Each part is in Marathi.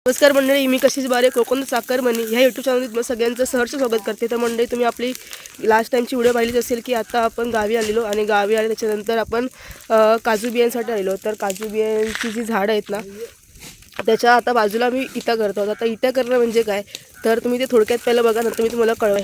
नमस्कार मंडळी, मी कशीच बारे कोकण साखरमणी ह्या यूट्यूब चॅनलमध्ये सगळ्यांचं सहर्ष स्वागत करते. तर मंडळी, तुम्ही आपली लास्ट टाईमची व्हिडिओ पाहिलीच असेल की आता आपण गावी आलेलो आणि गावी आले त्याच्यानंतर आपण काजू बियांसाठी आलेलो. तर काजू बियांची जी झाडं आहेत ना त्याच्या आता बाजूला मी इटा करतो. आता इटा करणं म्हणजे काय तर तुम्ही ते थोडक्यात पहिलं बघा, नंतर मी तुम्हाला कळवेन.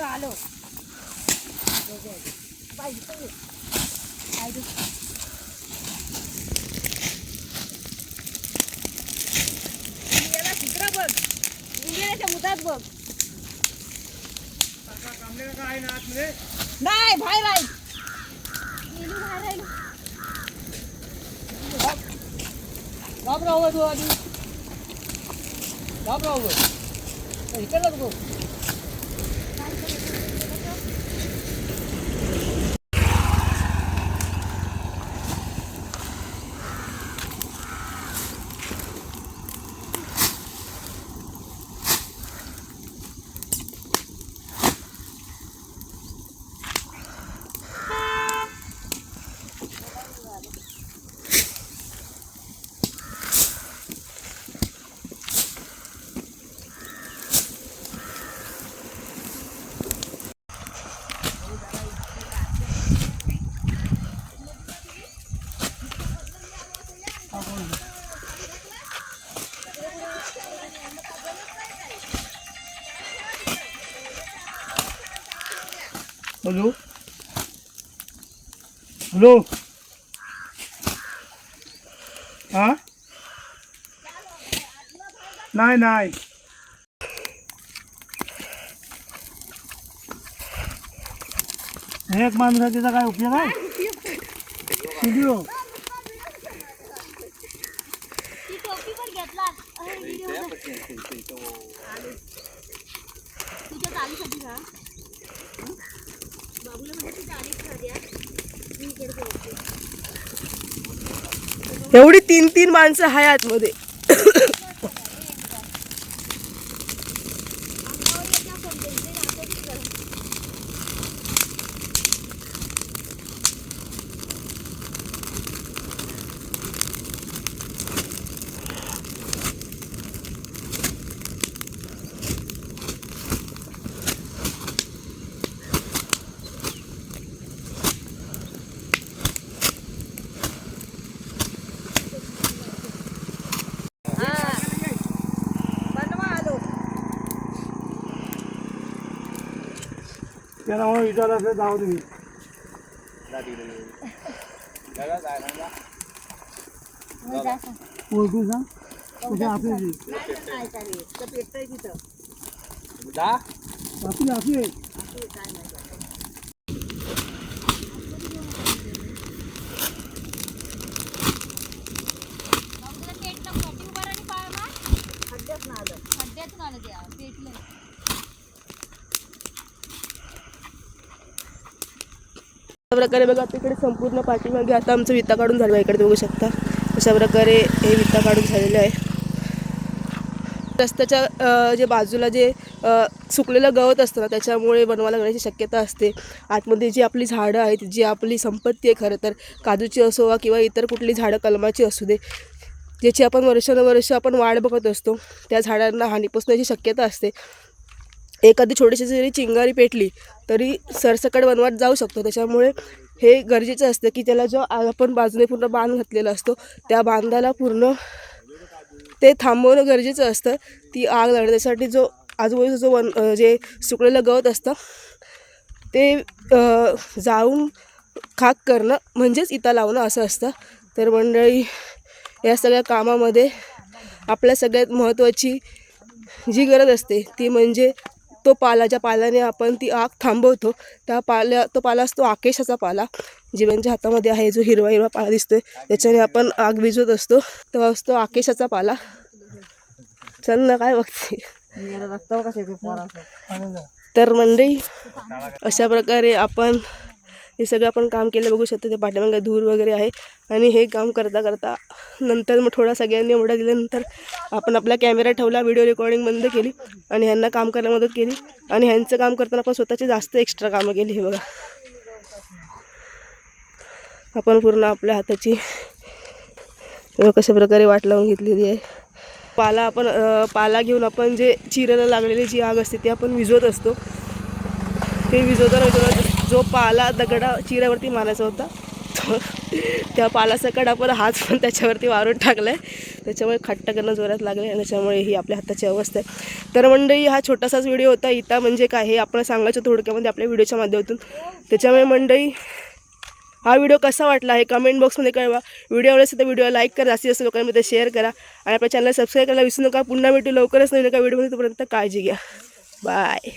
आलो मुदात बघ नाही बाहेर हॅलो हॅलो हां नाही एक माणूस त्याचा काय उपयोग आहे व्हिडिओ एवढी तीन माणसं आहे आतमध्ये. त्याला म्हणून विचारलं असं जाऊ तुम्ही ओळखून सांग कुठे आपली आपली अशा प्रकारे बघा तिकडे संपूर्ण पाठीमागे आता आमचं विटा काढून झालं आहे. इकडे बघू शकता अशा प्रकारे हे विटा काढून झालेलं आहे. रस्त्याच्या जे बाजूला जे सुकलेलं गवत असतं ना त्याच्यामुळे बनवायला लागण्याची शक्यता असते. आतमध्ये जी आपली झाडं आहेत, जी आपली संपत्ती आहे खरं तर, काजूची असो किंवा इतर कुठली झाडं कलमाची असू दे, ज्याची आपण वर्षानुवर्ष आपण वाढ बघत असतो, त्या झाडांना हानी पोचण्याची शक्यता असते. एखादी छोटीशी जरी चिंगारी पेटली तरी सरसकट वनवाट जाऊ शकतो. त्याच्यामुळे हे गरजेचं असतं की त्याला जो आपण बाजूने पूर्ण बांध घातलेला असतो त्या बांधाला पूर्ण ते थांबवणं गरजेचं असतं. ती आग लागण्यासाठी जो आजूबाजूचा जो जे सुकलेलं गवत असतं ते जाळून खाक करणं म्हणजेच इटा लावणं असं असतं. तर मंडळी, या सगळ्या कामामध्ये आपल्या सगळ्यात महत्त्वाची जी गरज असते ती म्हणजे तो पाला, ज्या पाल्याने आपण ती आग थांबवतो, तो पाला असतो आकेशाचा पाला. जीवांच्या हातामध्ये आहे जो हिरवा हिरवा पाला दिसतोय, त्याच्याने आपण आग विझवत असतो, तो असतो आकेशाचा पाला. चल ना, काय बघते. तर मंडळी, अशा प्रकारे आपण हे सगळं आपण काम केलं बघू शकतो. ते पाठीमागे धूर वगैरे आहे. आणि हे काम करता करता नंतर मग थोडा सगळ्यांनी एवढा दिल्यानंतर आपण आपला कॅमेरा ठेवला, व्हिडिओ रेकॉर्डिंग बंद केली आणि ह्यांना काम करायला मदत केली. आणि ह्यांचं काम करताना आपण स्वतःची जास्त एक्स्ट्रा कामं केली. हे बघा, आपण पूर्ण आपल्या हाताची कशा प्रकारे वाट लावून घेतलेली आहे. पाला घेऊन आपण जे चिराला लागलेली जी आग असते ती आपण विझवत असतो. ते विझवताना जो पाला दगडा चिऱ्यावरती मारायचा होता, त्या पालासकट आपण हात पण त्याच्यावरती वारून टाकला आहे. त्याच्यामुळे खट्टा करणं जोरात लागलं आणि त्याच्यामुळे ही आपल्या हाताची अवस्था आहे. तर मंडळी, हा छोटासाच व्हिडिओ होता. इता म्हणजे काय हे आपण सांगायचं थोडक्यामध्ये आपल्या व्हिडिओच्या माध्यमातून. त्याच्यामुळे मंडळी, हा व्हिडिओ कसा वाटला आहे कमेंट बॉक्समध्ये कळवा. व्हिडिओ आवडला तर व्हिडिओ लाईक करा, जास्तीत जास्त लोकांमध्ये शेअर करा आणि आपल्या चॅनल सबस्क्राईब करायला विसरू नका. पुन्हा भेटू लवकरच नवीन एका व्हिडिओमध्ये. तोपर्यंत काळजी घ्या. बाय.